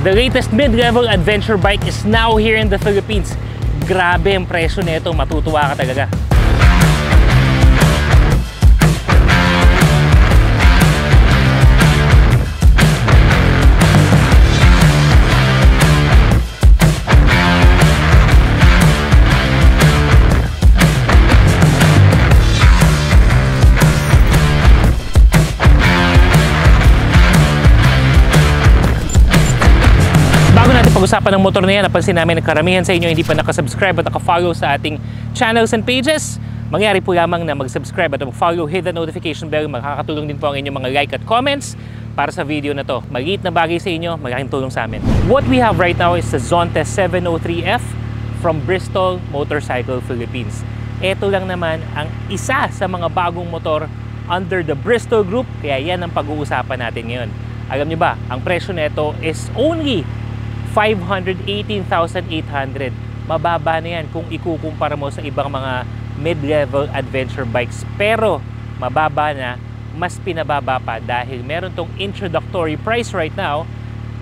The latest mid-level adventure bike is now here in the Philippines. Grabe ang presyo nito, matutuwa ka talaga. Pag-usapan ng motor na yan, napansin namin na karamihan sa inyo hindi pa nakasubscribe at nakafollow sa ating channels and pages. Mangyari po lamang na mag-subscribe at mag-follow, hit the notification bell. Makakatulong din po ang inyong mga like at comments para sa video na to. Maliit na bagay sa inyo, malaking tulong sa amin. What we have right now is the Zontes 703F from Bristol Motorcycle Philippines. Ito lang naman ang isa sa mga bagong motor under the Bristol Group, kaya yan ang pag-uusapan natin ngayon. Alam niyo ba, ang presyo nito is only 518,800. Mababa na yan kung ikukumpara mo sa ibang mga mid-level adventure bikes. Pero mababa na, mas pinababa pa dahil meron tong introductory price right now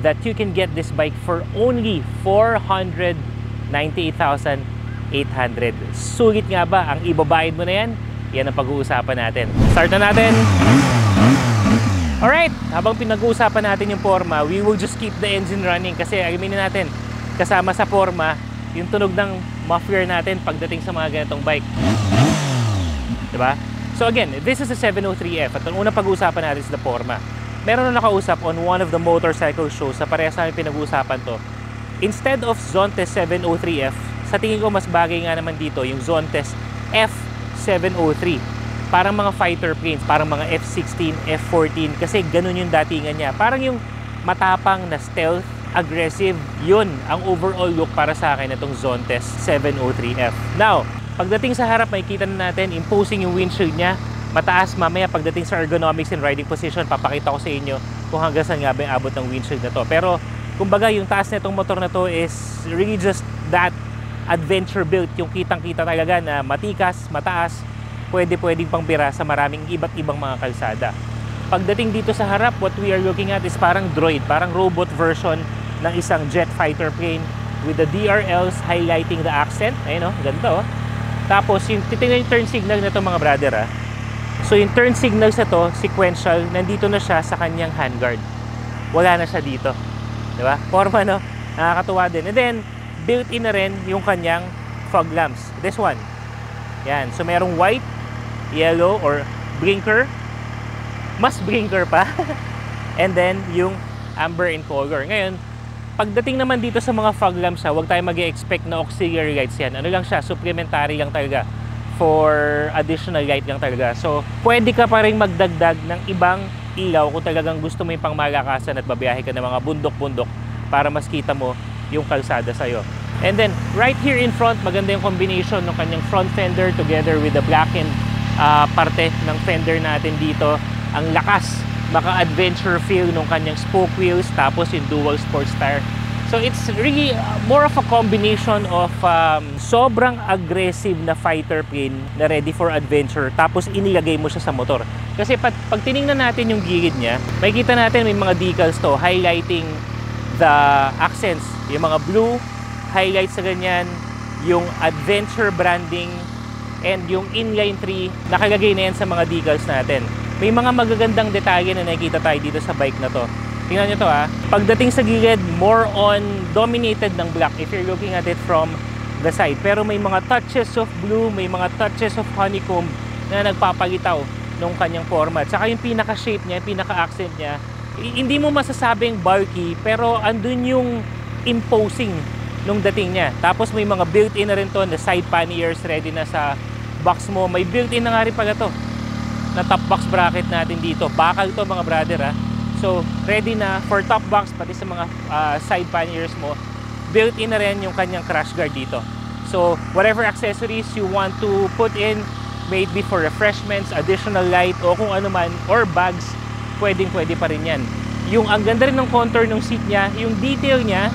that you can get this bike for only 498,800. Sulit nga ba ang ibabayad mo na yan? Yan ang pag-uusapan natin. Start na natin! Alright, habang pinag-uusapan natin yung forma, we will just keep the engine running kasi aminin natin, kasama sa forma, yung tunog ng muffler natin pagdating sa mga ganitong bike. Diba? So again, this is a 703F at ang unang pag-uusapan natin is the forma. Meron na nakausap on one of the motorcycle shows sa parehas namin pinag-uusapan to. Instead of Zontes 703F, sa tingin ko mas bagay nga naman dito yung Zontes F703. Parang mga fighter planes, parang mga F16, F14 kasi ganun yung datingan niya. Parang yung matapang na stealth, aggressive, yun ang overall look para sa akin itong Zontes 703F. Now, pagdating sa harap, makikita na natin, imposing yung windshield niya, mataas. Mamaya pagdating sa ergonomics and riding position, papakita ko sa inyo kung hanggang saan nga ba yung abot ng windshield na to. Pero, kumbaga, yung taas na itong motor na to is really just that adventure built. Yung kitang-kita talaga na matikas, mataas, pwede-pwedeng pang bira sa maraming iba't ibang mga kalsada. Pagdating dito sa harap, what we are looking at is parang droid, parang robot version ng isang jet fighter plane with the DRLs highlighting the accent. Ayun o, ganito. Tapos, yung titingnan yung turn signal na ito mga brother. So, yung turn signal sa to, sequential, nandito na siya sa kanyang handguard. Wala na siya dito. Diba? Forma, no? Nakakatuwa din. And then, built-in na rin yung kanyang fog lamps. This one. Yan. So, merong white, yellow or blinker, mas blinker pa. And then yung amber in color. Ngayon, pagdating naman dito sa mga fog lamps, huwag tayo mag-expect na auxiliary lights yan. Ano lang siya, supplementary lang talaga for additional light lang talaga. So pwede ka pa rin magdagdag ng ibang ilaw kung talagang gusto mo yung pangmalakasan at babiyahe ka ng mga bundok-bundok para mas kita mo yung kalsada sa'yo. And then right here in front, maganda yung combination ng kanyang front fender together with the blackened parte ng fender natin dito. Ang lakas, maka-adventure feel ng kanyang spoke wheels, tapos yung dual sports tire. So it's really more of a combination of sobrang aggressive na fighter plane na ready for adventure, tapos inilagay mo siya sa motor. Kasi pag tiningnan natin yung gilid niya, makikita natin may mga decals to highlighting the accents, yung mga blue highlights sa ganyan, yung adventure branding, and yung inline 3, nakalagay na yan sa mga decals natin. May mga magagandang detalye na nakikita tayo dito sa bike na to. Tingnan nyo to Pagdating sa gilid, more on dominated ng black if you're looking at it from the side. Pero may mga touches of blue, may mga touches of honeycomb na nagpapalitaw nung kanyang format. Saka yung pinaka-shape niya, yung pinaka-accent niya, hindi mo masasabing bulky, pero andun yung imposing nung dating niya. Tapos may mga built-in na rin to na side panniers ready na sa box mo. May built-in na nga rin pala to na top box bracket natin dito. Bakal to mga brother So ready na for top box pati sa mga side panniers mo. Built-in na rin yung kanyang crash guard dito. So whatever accessories you want to put in, may it be for refreshments, additional light o kung ano man, or bags, pwede pa rin yan. Yung ang ganda rin ng contour ng seat niya, yung detail niya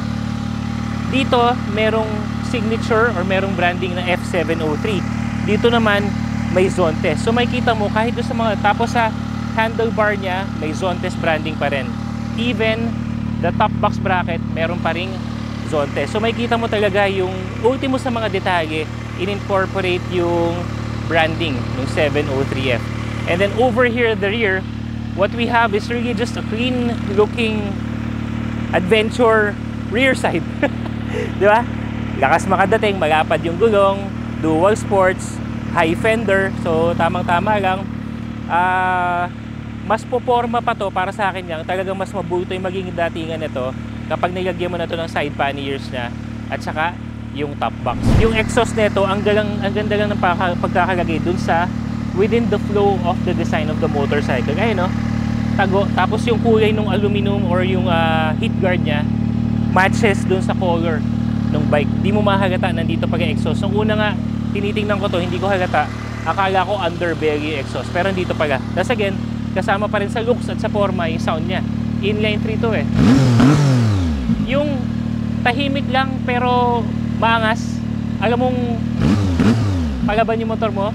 dito, merong signature or merong branding na F703. Dito naman may Zontes. So makikita mo kahit doon sa mga, tapos sa handlebar niya may Zontes branding pa rin. Even the top box bracket, meron pa ring Zontes. So makikita mo talaga yung ultimo sa mga detalye, in-incorporate yung branding ng 703F. And then over here at the rear, what we have is really just a clean looking adventure rear side. Di ba? Lakas makadating, malapad yung gulong, dual sports, high fender. So tamang-tama lang. Mas poporma pa to para sa akin lang. Talagang mas mabuto yung magiging datingan nito kapag nilagyan mo na to ng side panniers na at saka yung top box. Yung exhaust nito, ang ganda lang ng pagkakalagay dun sa within the flow of the design of the motorcycle. Ayun, no? Tago. Tapos yung kulay ng aluminum or yung heat guard niya matches dun sa color ng bike. Di mo mahalata nandito pag exhaust. Nung una nga, tinitingnan ko to, hindi ko halata. Akala ko underbelly exhaust. Pero dito pala. That's again, kasama pa rin sa looks at sa forma yung sound niya. Inline 3 to eh. Yung tahimik lang pero maangas. Alam mong palaban yung motor mo.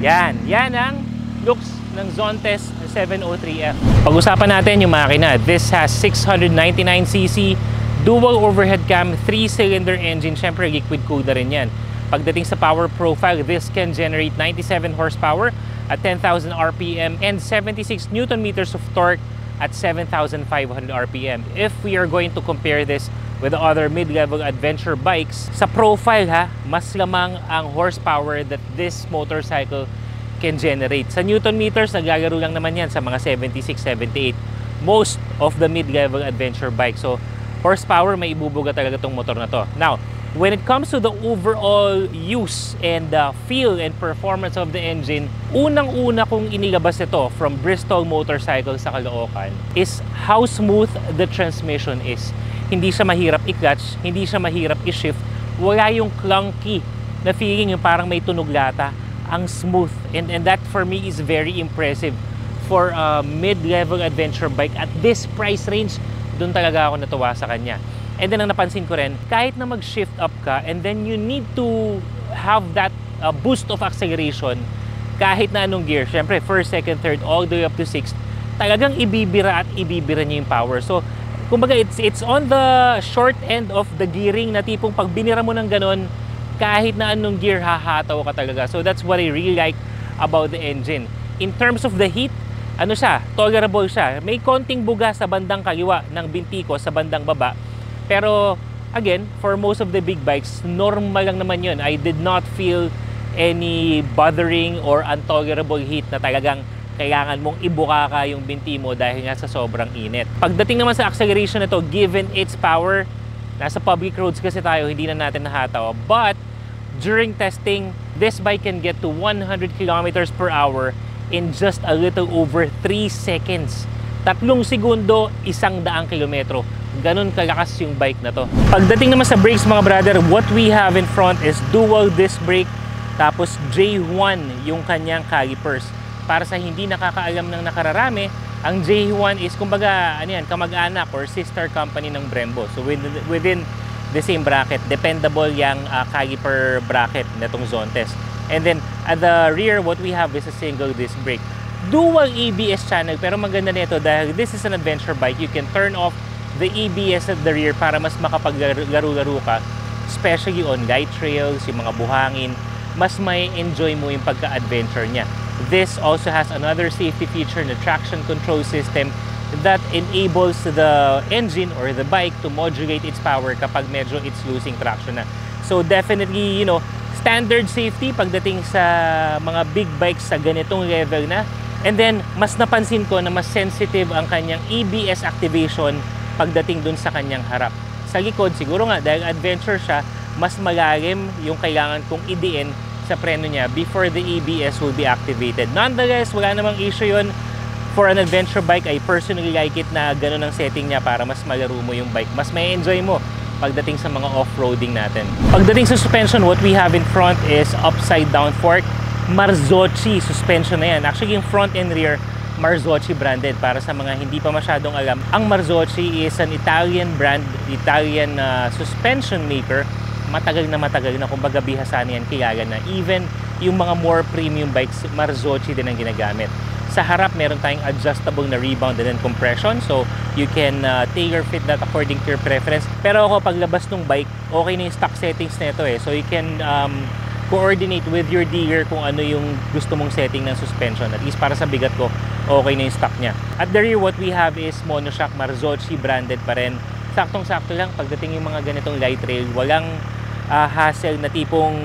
Yan ang looks ng Zontes 703F. Pag-usapan natin yung makina. This has 699cc dual overhead cam, 3-cylinder engine. Syempre liquid cooled na rin yan. Pagdating sa power profile, this can generate 97 horsepower at 10,000 RPM and 76 Newton meters of torque at 7,500 RPM. If we are going to compare this with the other mid-level adventure bikes, sa profile mas lamang ang horsepower that this motorcycle can generate. Sa Newton meters, naglalaro lang naman yan sa mga 76, 78. Most of the mid-level adventure bikes. So, horsepower, may ibubuga talaga tong motor na to. Now, when it comes to the overall use and feel and performance of the engine, unang-una kong inilabas ito from Bristol Motorcycle sa Caloocan is how smooth the transmission is. Hindi siya mahirap i-clutch, hindi siya mahirap i-shift, wala yung clunky na feeling yung parang may tunog lata. Ang smooth, and that for me is very impressive for a mid-level adventure bike at this price range. Doon talaga ako natuwa sa kanya. And then ang napansin ko rin, kahit na mag-shift up ka and then you need to have that boost of acceleration kahit na anong gear, syempre first, second, third, all the way up to sixth, talagang ibibira at ibibira niya yung power. So kumbaga it's on the short end of the gearing na tipong pag binira mo ng ganon, kahit na anong gear hahataw ka talaga. So that's what I really like about the engine. In terms of the heat, ano siya, tolerable siya. May konting buga sa bandang kaliwa ng binti ko sa bandang baba. Pero again, for most of the big bikes, normal lang naman yun. I did not feel any bothering or intolerable heat na talagang kailangan mong ibuka ka yung binti mo dahil nga sa sobrang init. Pagdating naman sa acceleration nito, given its power, nasa public roads kasi tayo, hindi na natin nahataw. But during testing, this bike can get to 100 kilometers per hour in just a little over 3 seconds. 3 segundo, 100 kilometro. Ganun kalakas yung bike na to. Pagdating naman sa brakes mga brother, what we have in front is dual disc brake, tapos J1 yung kanyang calipers. Para sa hindi nakakaalam ng nakararami, ang J1 is kumbaga ano yan, kamag-anak or sister company ng Brembo. So within the same bracket, dependable yung caliper bracket netong Zontes. And then at the rear, what we have is a single disc brake. Dual ABS channel, pero maganda nito dahil this is an adventure bike. You can turn off the ABS at the rear para mas makapaglaro-laro ka, especially on light trails, yung mga buhangin, mas may enjoy mo yung pagka-adventure niya. This also has another safety feature, the traction control system that enables the engine or the bike to modulate its power kapag medyo it's losing traction na. So definitely, you know, standard safety pagdating sa mga big bikes sa ganitong level na. And then, mas napansin ko na mas sensitive ang kanyang ABS activation pagdating dun sa kanyang harap. Sa likod, siguro nga, dahil adventure siya, mas malalim yung kailangan kong idiin sa preno niya before the ABS will be activated. Nonetheless, wala namang issue yun. For an adventure bike, I personally like it na ganun ang setting niya para mas malaro mo yung bike. Mas may enjoy mo pagdating sa mga off-roading natin. Pagdating sa suspension, what we have in front is upside down fork. Marzocchi suspension na yan. Actually, yung front and rear, Marzocchi branded. Para sa mga hindi pa masyadong alam, ang Marzocchi is an Italian brand, Italian suspension maker. Matagal na, kumbaga bihasa na yan, kilala na. Even yung mga more premium bikes, Marzocchi din ang ginagamit. Sa harap, meron tayong adjustable na rebound and then compression. So, you can tailor fit that according to your preference. Pero ako, paglabas ng bike, okay na yung stock settings na ito eh. So, you can coordinate with your dealer kung ano yung gusto mong setting ng suspension. At least para sa bigat ko, okay na yung stock niya. At the rear, what we have is Monoshock Marzocchi branded pa rin. Saktong-sakto lang pagdating yung mga ganitong light rail. Walang hassle na tipong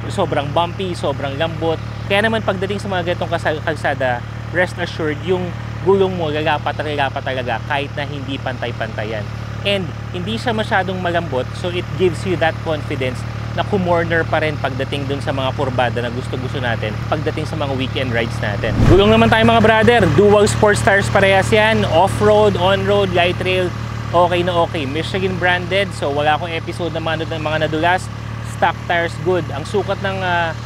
sobrang bumpy, sobrang lambot. Kaya naman pagdating sa mga ganitong kalsada, rest assured, yung gulong mo lalapat talaga kahit na hindi pantay-pantayan. And hindi siya masyadong malambot, so it gives you that confidence na kumorner pa rin pagdating dun sa mga kurbada na gusto-gusto natin pagdating sa mga weekend rides natin. Gulong naman tayo mga brother, dual sports tires parehas yan, off-road, on-road, light rail, okay na okay. Michelin branded, so wala akong episode na manood ng mga nadulas. Stock tires good. Ang sukat ng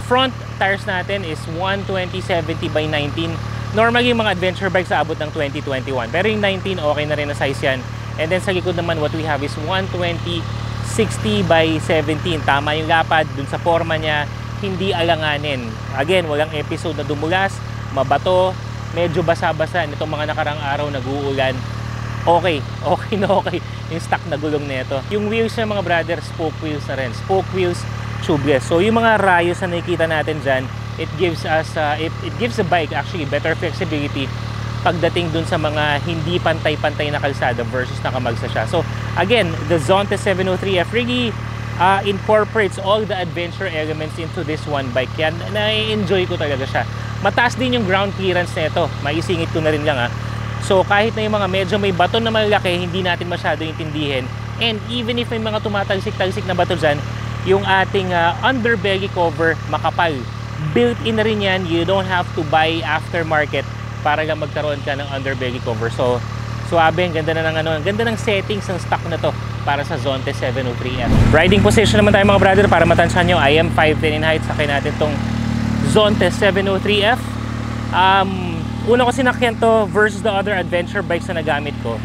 front tires natin is 120/70 by 19. Normally yung mga adventure bikes abot ng 20/21. Pero yung 19 okay na rin na size yan. And then sa likod naman what we have is 120/60 by 17. Tama yung lapad dun sa forma niya, hindi alanganin. Again, walang episode na dumulas, mabato, medyo basa-basa nitong mga nakarang araw nag-uulan. Okay na okay yung stock na gulong nito. Yung wheels ng mga brother, spoke wheels na rin. Spoke wheels, tubeless. So yung mga rayos na nakikita natin dyan, it gives us, it gives the bike actually better flexibility pagdating dun sa mga hindi pantay-pantay na kalsada versus nakamagsa siya. So again, the Zonte 703F really incorporates all the adventure elements into this one bike. Kaya na-enjoy ko talaga siya. Mataas din yung ground clearance nito. Maisingit ko na rin lang So kahit na yung mga medyo may bato na malaki, hindi natin masyado intindihin. And even if may mga tumatalsik-talsik na bato dyan, yung ating underbelly cover makapal. Built-in na rin yan, you don't have to buy aftermarket para lang magkaroon ka ng underbelly cover. So suabe, ang ganda na ng ang ganda ng settings ng stock na to para sa Zonte 703F. Riding position naman tayo mga brother para matansyahan nyo. I am 5'10" in height. Sakay natin tong Zonte 703F. Una ko sinakyan to versus the other adventure bikes na nagamit ko.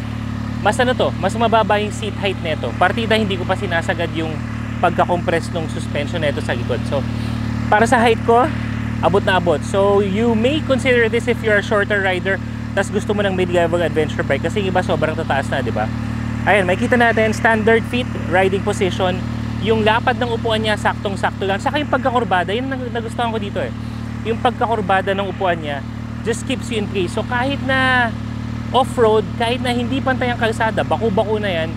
Mas mas mababa yung seat height nito. Partida hindi ko pa sinasagad yung pagka-compress ng suspension nito sa likod. So, para sa height ko, abot na abot. So, you may consider this if you're a shorter rider tas gusto mo ng mid-level adventure bike kasi yung iba sobrang tataas na, di ba? Ayan, makikita natin, standard feet, riding position. Yung lapad ng upuan niya, saktong-sakto lang. Saka yung pagkakurbada, yun nagustuhan ko dito eh. Yung pagkakurbada ng upuan niya, just keeps you in place. So kahit na off-road, kahit na hindi pantay ang kalsada, baku-baku na yan,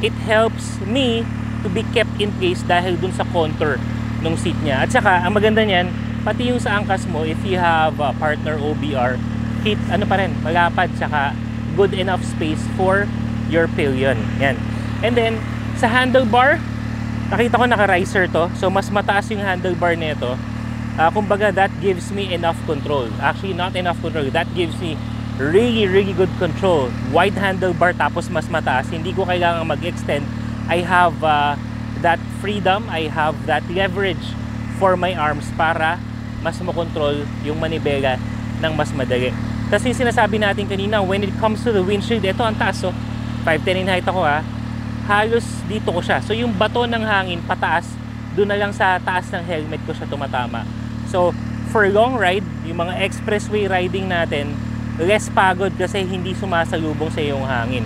it helps me to be kept in place dahil dun sa contour ng seat niya. At saka, ang maganda niyan, pati yung sa angkas mo, if you have a partner OBR, ano pa rin, malapad, saka good enough space for your pillion. Yan. And then, sa handlebar, nakita ko naka-riser to, so mas mataas yung handlebar nito. Kumbaga, that gives me enough control. Actually, not enough control. That gives me really good control. Wide handlebar tapos mas mataas. Hindi ko kailangan mag-extend. I have that freedom. I have that leverage for my arms para mas makontrol yung manibela ng mas madali. Kasi yung sinasabi natin kanina, when it comes to the windshield, ito ang taas. So, 5'10" in height ako halos dito ko siya. So, yung bato ng hangin pataas, doon na lang sa taas ng helmet ko siya tumatama. So, for long ride, yung mga expressway riding natin, less pagod kasi hindi sumasalubong sa iyong hangin.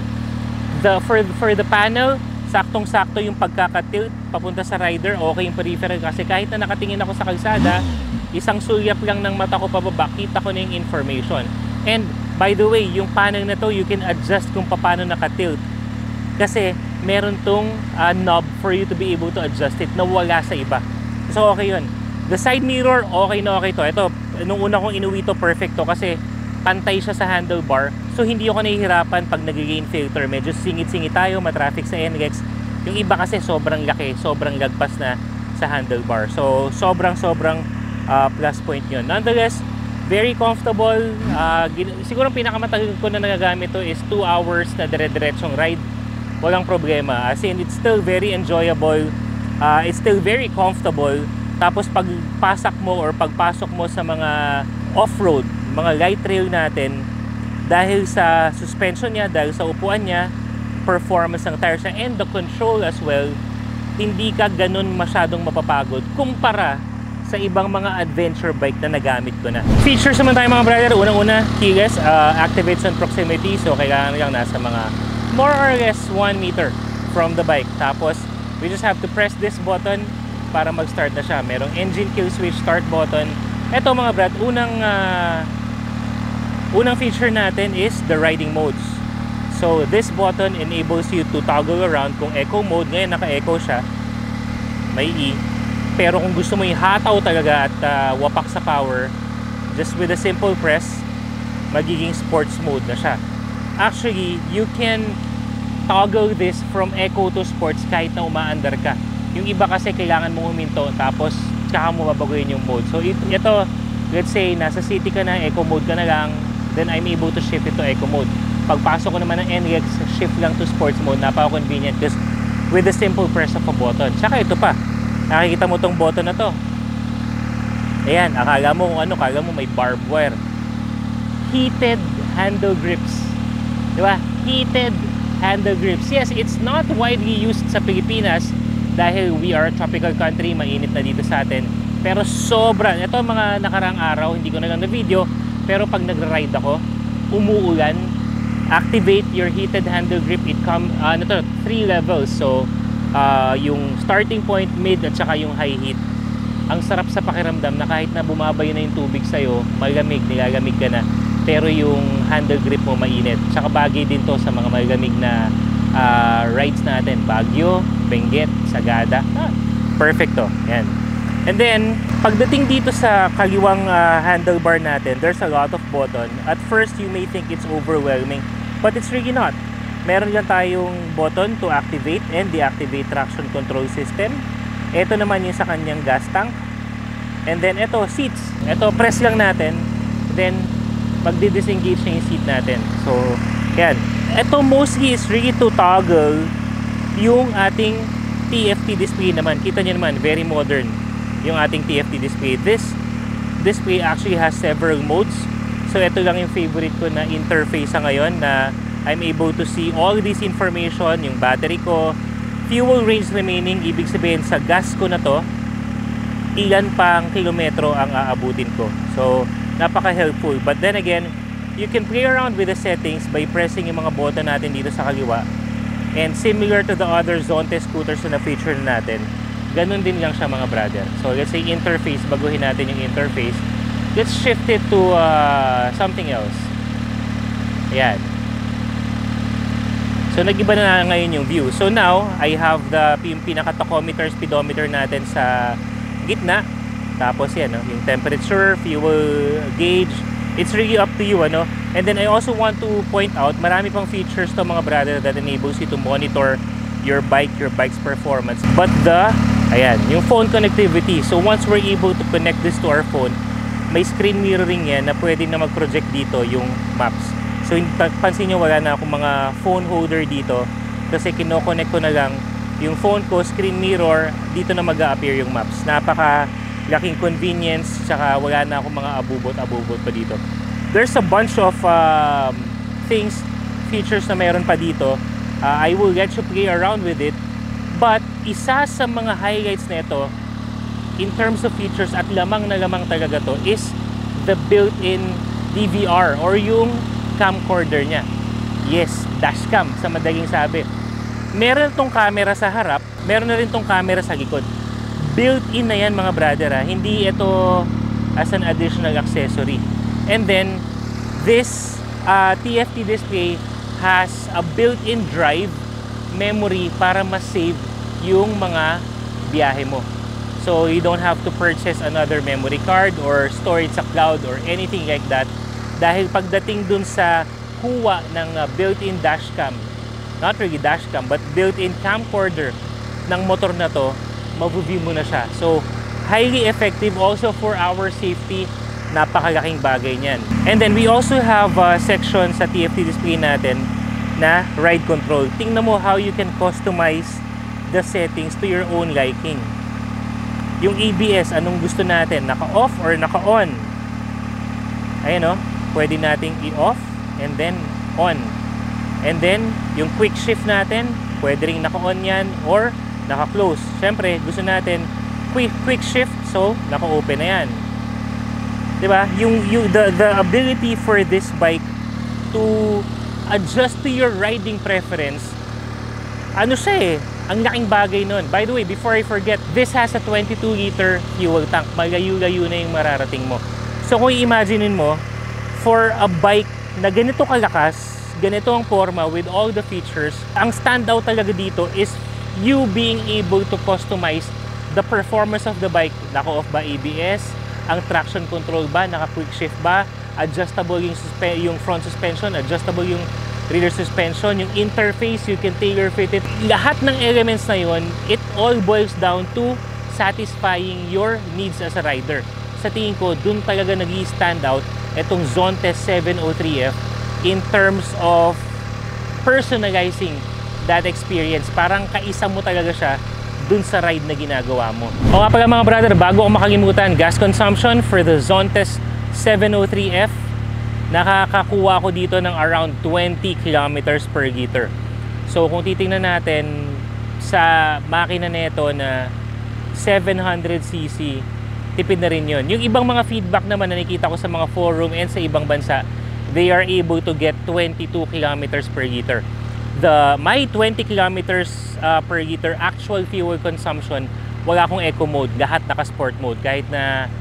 For the panel, saktong-sakto yung pagkakatilt papunta sa rider, okay yung peripheral kasi kahit na nakatingin ako sa kalsada, isang sulyap lang ng mata ko pababa, kita ko na yung information. And by the way, yung panel na to, you can adjust kung paano nakatilt. Kasi meron tong knob for you to be able to adjust it na wala sa iba. So okay yun. The side mirror, okay na okay to. Ito, nung una kong inuwi to, perfect to kasi pantay siya sa handlebar. So hindi ako nahihirapan pag nag-gain filter. Medyo singit-singit tayo, matraffic sa NLEX. Yung iba kasi sobrang laki, sobrang lagpas na sa handlebar. So sobrang plus point yun. Nonetheless, very comfortable. Siguro pinakamatagal ko na nagagamit to is 2 hours na dire-diretsong ride. Walang problema. As in, it's still very enjoyable. It's still very comfortable. Tapos pagpasak mo or pagpasok mo sa mga off-road, mga light trail natin, dahil sa suspension niya, dahil sa upuan niya, performance ng tires niya, and the control as well, hindi ka ganun masyadong mapapagod kumpara sa ibang mga adventure bike na nagamit ko na. Features naman tayo mga brother. Unang-una, keyless, activates on proximity. So kailangan lang nasa mga more or less 1 meter from the bike. Tapos, we just have to press this button para mag-start na siya. Merong engine kill switch, start button. Ito mga brad, unang feature natin is the riding modes. So this button enables you to toggle around. Kung eco mode, ngayon naka-eco siya, may E. Pero kung gusto mo ihataw talaga at wapak sa power, just with a simple press, magiging sports mode na siya. Actually, you can toggle this from eco to sports kahit na umaandar ka. Yung iba kasi kailangan mong huminto tapos tsaka mo babaguhin yung mode. So ito, let's say nasa city ka na, eco mode ka na lang, then I'm able to shift it to eco mode. Pagpasok ko naman ng NREX, shift lang to sports mode. Napaka-convenient just with the simple press of a button. Tsaka ito pa, nakikita mo tong button na to. Ayan, akala mo kung ano, akala mo may barbed wire. Heated handle grips. Diba? Heated handle grips. Yes, it's not widely used sa Pilipinas dahil we are a tropical country, mainit na dito sa atin. Pero sobra, ito mga nakarang araw, hindi ko na lang na video, pero pag nagra-ride ako, umuulan, activate your heated handle grip. It come, 3 levels. So, yung starting point, mid, at saka yung high heat. Ang sarap sa pakiramdam na kahit na bumabayo na yung tubig sa'yo, malamig, nilalamig ka na. Pero yung handle grip mo mainit. Tsaka bagay din to sa mga malamig na rides natin. Baguio, Benguet, Sagada. Perfect to. Yan. And then, pagdating dito sa kaliwang handlebar natin, there's a lot of button. At first, you may think it's overwhelming, but it's really not. Meron lang tayong button to activate and deactivate traction control system. Ito naman yung sa kanyang gas tank. And then, ito, seats. Ito, press lang natin. Then, magdi-disengage na yung seat natin. So, yan. Ito mostly is really to toggle yung ating TFT display naman. Kita nyo naman, very modern yung ating TFT display. This display actually has several modes. So, ito lang yung favorite ko na interface sa ngayon na I'm able to see all this information, yung battery ko, fuel range remaining, ibig sabihin sa gas ko na to, ilan pang kilometro ang aabutin ko. So, napaka-helpful. But then again, you can play around with the settings by pressing yung mga button natin dito sa kaliwa. And similar to the other Zonte scooters na feature natin, ganun din lang siya mga brother. So, let's say interface, baguhin natin yung interface. Let's shift it to something else. Ayan. So, nag-iba na ngayon yung view. So, now, I have the pinaka-tachometer, speedometer natin sa gitna. Tapos yan, no? Yung temperature, fuel gauge, it's really up to you, ano? And then I also want to point out, marami pang features to mga brother that enables you to monitor your bike's performance. But ayan, yung phone connectivity. So once we're able to connect this to our phone, may screen mirroring yan na pwede na mag-project dito yung maps. So pansin nyo, wala na akong mga phone holder dito kasi kinoconnect ko na lang yung phone ko, screen mirror, dito na mag-a-appear yung maps. Laking convenience, tsaka wala na akong mga abubot pa dito. There's a bunch of features na meron pa dito. I will let you play around with it. But isa sa mga highlights na ito, in terms of features at lamang na lamang talaga to, is the built-in DVR or yung camcorder niya. Yes, dashcam sa madaling sabi. Meron tong camera sa harap, meron na rin tong camera sa likod. Built-in na yan mga brother ha. Hindi ito as an additional accessory. And then this TFT display has a built-in drive memory para ma-save yung mga biyahe mo. So you don't have to purchase another memory card or store it sa cloud or anything like that. Dahil pagdating dun sa kuha ng built-in dashcam, not really dashcam but built-in camcorder ng motor na to, mag-view mo na siya. So, highly effective also for our safety. Napakalaking bagay niyan. And then, we also have a section sa TFT display natin na ride control. Tingnan mo how you can customize the settings to your own liking. Yung ABS, anong gusto natin? Naka-off or naka-on? Ayan o. Pwede nating i-off and then on. And then, yung quick shift natin, pwede rin naka-on yan or naka-close. Siyempre, gusto natin quick shift. So, So, naka-open na yan. Diba? The ability for this bike to adjust to your riding preference, ano siya ang laking bagay nun. By the way, before I forget, this has a 22-liter fuel tank. Malayo-layo na yung mararating mo. So kung i-imaginein mo, for a bike na ganito kalakas, ganito ang forma with all the features, ang standout talaga dito is you being able to customize the performance of the bike. Naka-off ba ABS? Ang traction control ba? Naka-quick shift ba? Adjustable yung front suspension, adjustable yung rear suspension, yung interface, you can tailor fit it. Lahat ng elements na yun, it all boils down to satisfying your needs as a rider. Sa tingin ko, dun talaga nag-i-stand out itong Zontes 703F in terms of personalizing that experience. Parang kaisa mo talaga siya dun sa ride na ginagawa mo. O nga pala mga brother, bago ko makalimutan, gas consumption for the Zontes 703F, nakakakuha ko dito ng around 20 kilometers per liter. So kung titingnan natin sa makina nito na 700cc, tipid na rin yun. Yung ibang mga feedback naman na nakikita ko sa mga forum and sa ibang bansa, they are able to get 22 kilometers per liter. My 20 kilometers per liter actual fuel consumption, wala akong eco mode, lahat naka-sport mode. Kahit na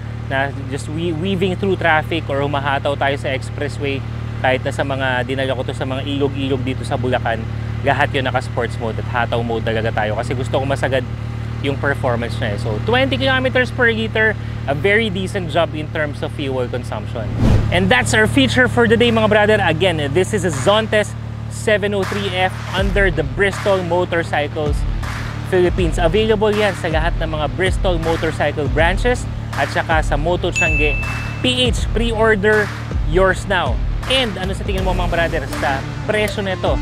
just weaving through traffic or humahataw tayo sa expressway, kahit na sa mga dinala ko to sa mga ilog-ilog dito sa Bulacan, lahat yun naka-sports mode at hataw mode talaga tayo kasi gusto ko masagad yung performance niya. So 20 kilometers per liter, a very decent job in terms of fuel consumption. And that's our feature for the day mga brother. Again, this is a Zontes 703F under the Bristol Motorcycles Philippines. Available yan sa lahat ng mga Bristol Motorcycle branches at saka sa Moto Tiangge PH. Pre-order yours now. And ano sa tingin mo mga brother sa presyo nito?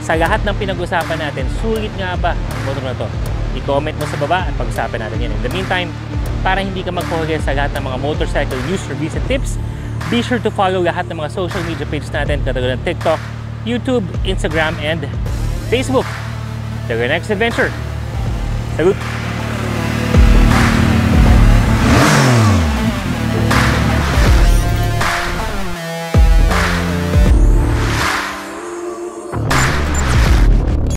Sa lahat ng pinag-usapan natin, sulit nga ba ang motor na to? I-comment mo sa baba at pag-usapan natin yan. In the meantime, para hindi ka magpahuli sa lahat ng mga motorcycle news, reviews, and tips, be sure to follow lahat ng mga social media pages natin katulad ng TikTok, YouTube, Instagram, and Facebook. Till your next adventure. Salut!